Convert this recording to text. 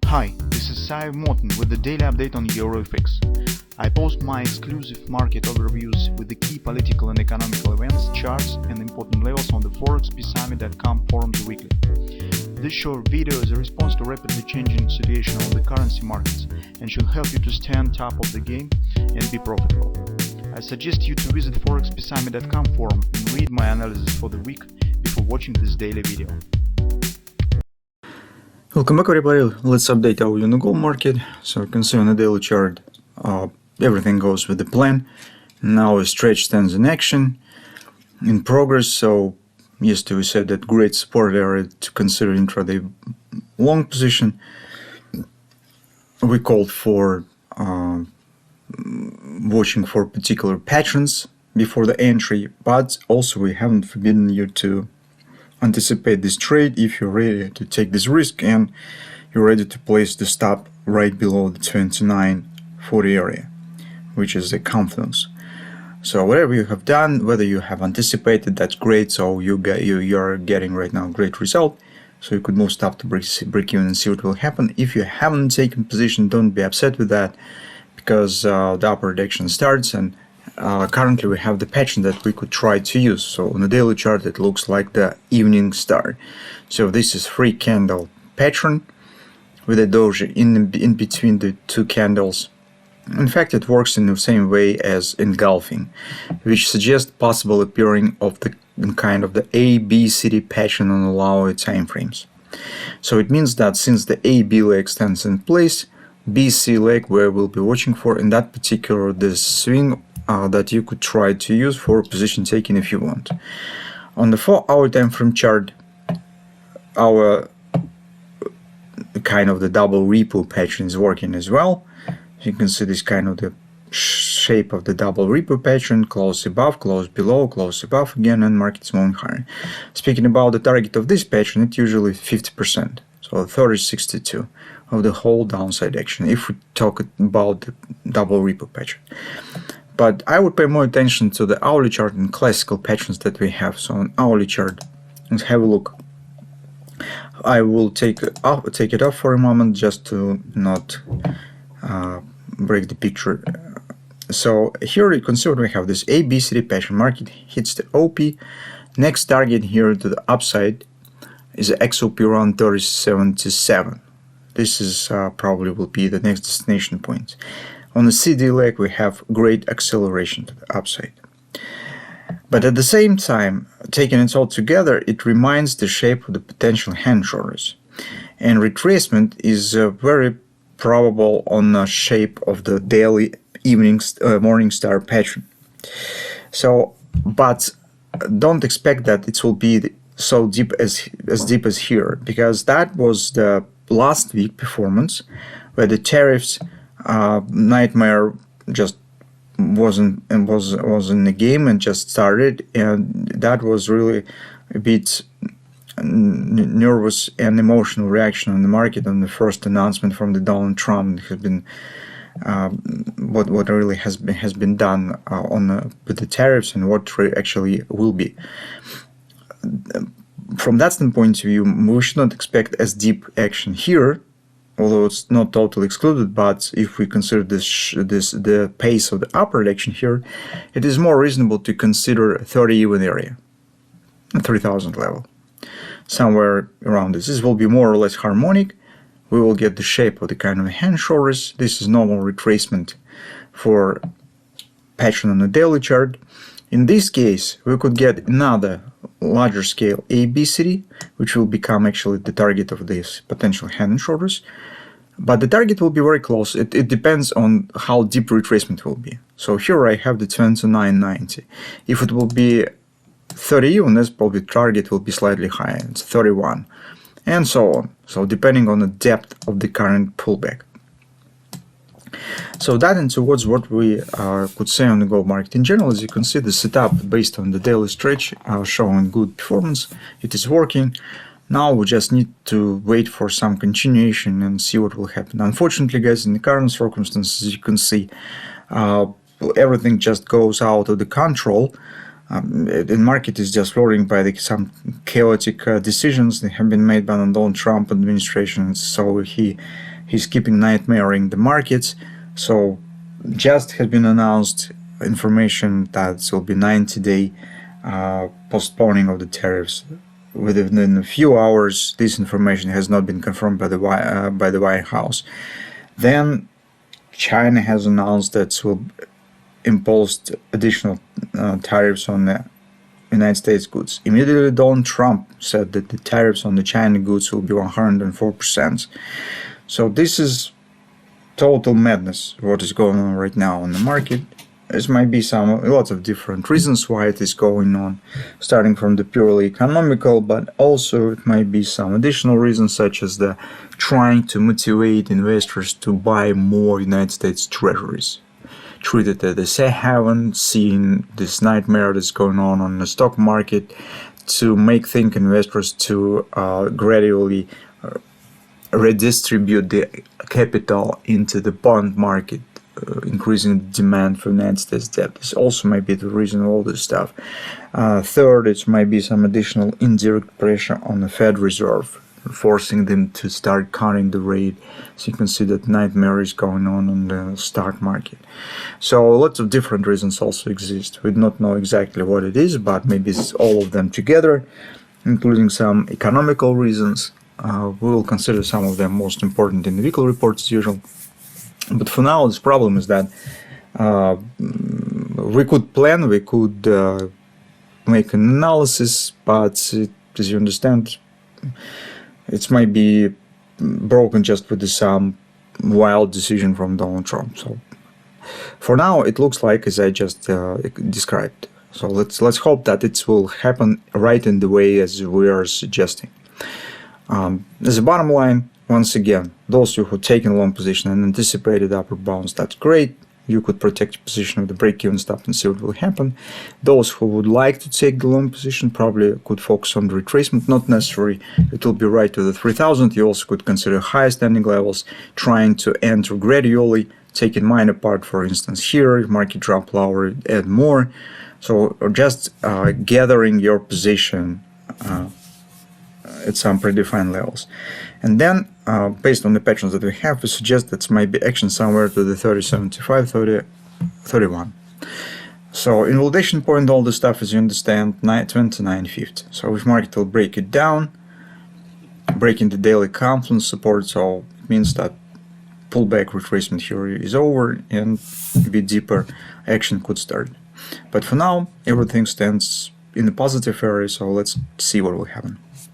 Hi, this is Sive Morten with the daily update on EuroFX. I post my exclusive market overviews with the key political and economical events, charts and important levels on the ForexPeaceArmy.com forums weekly. This short video is a response to rapidly changing situation on the currency markets and should help you to stay on top of the game and be profitable. I suggest you to visit ForexPeaceArmy.com forum and read my analysis for the week before watching this daily video. Welcome back everybody, let's update our euro gold market. So you can see on the daily chart, everything goes with the plan. Now a stretch stands in action, in progress. So yesterday we said that great support area to consider intraday long position. We called for watching for particular patterns before the entry, but also we haven't forbidden you to anticipate this trade if you're ready to take this risk and you're ready to place the stop right below the 29.40 area, which is the confidence. So whatever you have done, whether you have anticipated, that's great. So you are getting right now a great result. So you could move stop to break even and see what will happen. If you haven't taken position, don't be upset with that, because the upper direction starts, and currently we have the pattern that we could try to use. So on the daily chart it looks like the evening star. So this is 3 candle pattern with a doji in between the 2 candles. In fact, it works in the same way as engulfing, which suggests possible appearing of the kind of the ABCD pattern on the lower time frames. So it means that since the AB leg stands in place, BC leg where we'll be watching for in that particular this swing that you could try to use for position taking if you want. On the 4-hour time frame chart, our kind of the double ripple pattern is working as well. You can see this kind of the shape of the double ripple pattern, close above, close below, close above again, and market's moving higher. Speaking about the target of this pattern, it's usually 50%, so 30-62 of the whole downside action if we talk about the double ripple pattern. But I would pay more attention to the hourly chart and classical patterns that we have. So on hourly chart, let's have a look. I will take it off for a moment just to not break the picture. So here you can see what we have, this ABCD pattern. Market hits the OP. Next target here to the upside is the XOP around 30.77. This is probably will be the next destination point. On the CD leg we have great acceleration to the upside. But at the same time, taking it all together, it reminds the shape of the potential hand shoulders. And retracement is very probable on the shape of the daily morning star pattern. So, but don't expect that it will be so deep as deep as here, because that was the last week performance where the tariffs nightmare just wasn't in the game and just started, and that was really a bit nervous and emotional reaction on the market on the first announcement from the Donald Trump. It has been what really has been done with the tariffs and what actually will be. From that standpoint of view, we should not expect as deep action here, although it's not totally excluded. But if we consider the pace of the upper direction here, it is more reasonable to consider 30 even area, 3000 level, somewhere around this. This will be more or less harmonic. We will get the shape of the kind of hand shoulders. This is normal retracement for pattern on the daily chart. In this case, we could get another larger scale ABCD, which will become actually the target of this potential hand and shoulders. But the target will be very close. It depends on how deep retracement will be. So here I have the 29.90. If it will be 30 even, this probably target will be slightly higher. It's 31, and so on. So depending on the depth of the current pullback. So that and towards what we could say on the gold market in general. As you can see, the setup based on the daily stretch showing good performance. It is working. Now we just need to wait for some continuation and see what will happen. Unfortunately, guys, in the current circumstances, you can see everything just goes out of the control. The market is just flooring by some chaotic decisions that have been made by the Donald Trump administration. So he he's keeping nightmaring the markets. So just has been announced information that it will be 90-day postponing of the tariffs. Within a few hours, this information has not been confirmed by the White House. Then China has announced that it will impose additional tariffs on the United States goods. Immediately, Donald Trump said that the tariffs on the China goods will be 104%. So this is total madness, what is going on right now on the market. There might be lots of different reasons why it is going on, starting from the purely economical, but also it might be some additional reasons, such as the trying to motivate investors to buy more United States treasuries. Treated as a safe haven, seeing this nightmare that's going on the stock market, to think investors to gradually redistribute the capital into the bond market, increasing the demand for United States debt. This also might be the reason of all this stuff. Third, it might be some additional indirect pressure on the Fed Reserve, forcing them to start cutting the rate. So you can see that nightmare is going on the stock market. So lots of different reasons also exist. We do not know exactly what it is, but maybe it's all of them together, including some economical reasons. We will consider some of them most important in the weekly reports as usual. But for now, this problem is that we could plan, we could make an analysis, but as you understand, it might be broken just with some wild decision from Donald Trump. So for now, it looks like as I just described. So let's hope that it will happen right in the way as we are suggesting. As a bottom line, once again, those who have taken a long position and anticipated upper bounds, that's great. You could protect your position with the break-even stop and see what will happen. Those who would like to take the long position probably could focus on the retracement. Not necessarily it will be right to the 3000. You also could consider higher standing levels, trying to enter gradually, taking minor part, for instance, here, market drop lower, add more. So just gathering your position at some predefined levels. And then, based on the patterns that we have, we suggest that might be action somewhere to the 30.75, 30.31. So invalidation point, all the stuff, as you understand, 29.50. So if market will break it down, breaking the daily confluence support, so it means that pullback retracement here is over and a bit deeper action could start. But for now, everything stands in the positive area, so let's see what will happen.